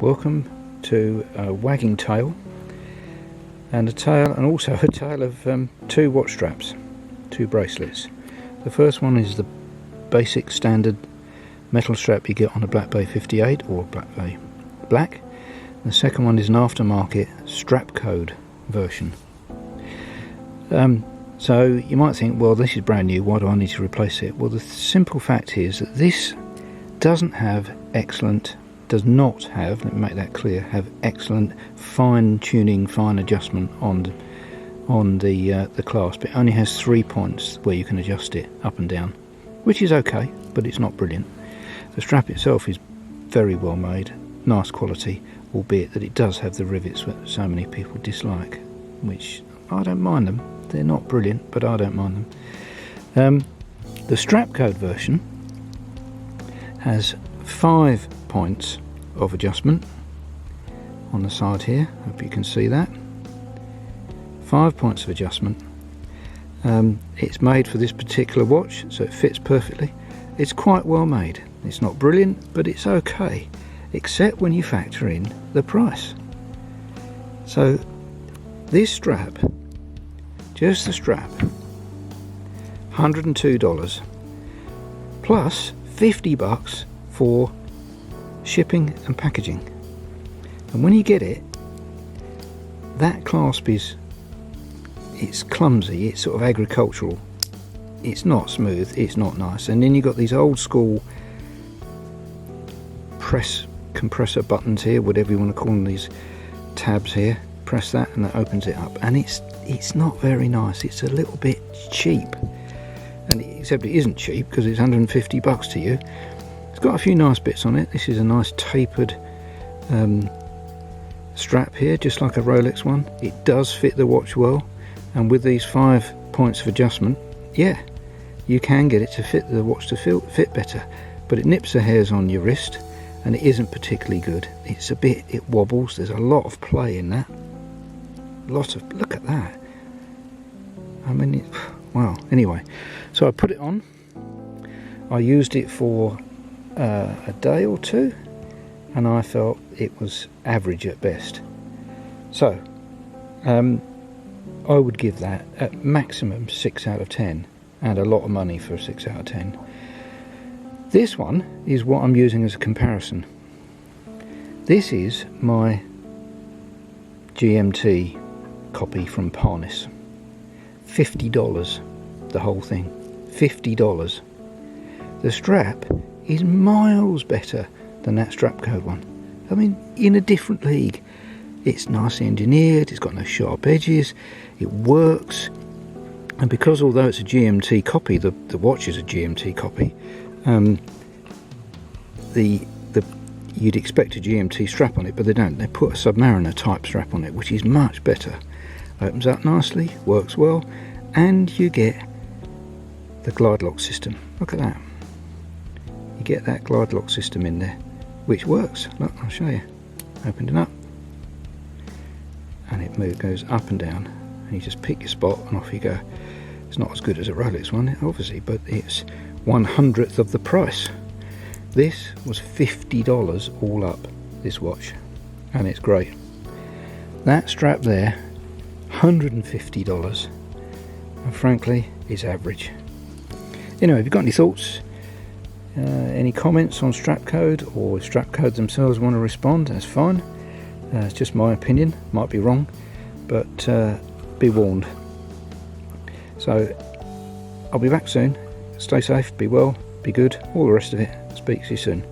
Welcome to a wagging tail and also a tail of two watch straps, two bracelets. The first one is the basic standard metal strap you get on a Black Bay 58 or Black Bay Black. The second one is an aftermarket Strapcode version. So you might think, well, this is brand new, why do I need to replace it? Well, the simple fact is that this does not have, let me make that clear, have excellent fine tuning, fine adjustment on the clasp. It only has 3 points where you can adjust it up and down, which is okay, but it's not brilliant. The strap itself is very well made, nice quality, albeit that it does have the rivets that so many people dislike, which I don't mind them. They're not brilliant, but I don't mind them. The Strapcode version has 5 points of adjustment on the side here. Hope you can see that. 5 points of adjustment. It's made for this particular watch, so it fits perfectly. It's quite well made. It's not brilliant, but it's okay, except when you factor in the price. So this strap, just the strap, $102 plus $50 for shipping and packaging. And when you get it, that clasp it's clumsy, it's sort of agricultural, it's not smooth, it's not nice. And then you've got these old school compressor buttons here, whatever you want to call them, these tabs here. Press that and that opens it up, and it's not very nice. It's a little bit cheap, and except it isn't cheap because it's $150 to you. It's got a few nice bits on it. This is a nice tapered strap here, just like a Rolex one. It does fit the watch well, and with these 5 points of adjustment, yeah, you can get it to fit the watch to fit better. But it nips the hairs on your wrist, and it isn't particularly good. It wobbles. There's a lot of play in that. Look at that. I mean, wow. Anyway, so I put it on. I used it for a day or two, and I felt it was average at best. So I would give that at maximum 6 out of 10, and a lot of money for a 6 out of 10. This one is what I'm using as a comparison. This is my GMT copy from Parnis. $50, the whole thing. $50. The strap is miles better than that Strapcode one. I mean, in a different league. It's nicely engineered, it's got no sharp edges, it works, and because although it's a GMT copy, the watch is a GMT copy, you'd expect a GMT strap on it, but they don't. They put a Submariner type strap on it, which is much better. Opens up nicely, works well, and you get the glide lock system. Look at that. You get that glide lock system in there, which works. Look, I'll show you. Open it up, and it goes up and down, and you just pick your spot and off you go. It's not as good as a Rolex one, obviously, but it's 1/100th of the price. This was $50 all up, this watch, and it's great. That strap there, $150, and frankly, it's average. Anyway, if you've got any thoughts, any comments on Strapcode, or if Strapcode themselves want to respond, that's fine. It's just my opinion, might be wrong, but be warned. So I'll be back soon. Stay safe, be well, be good, all the rest of it. Speak to you soon.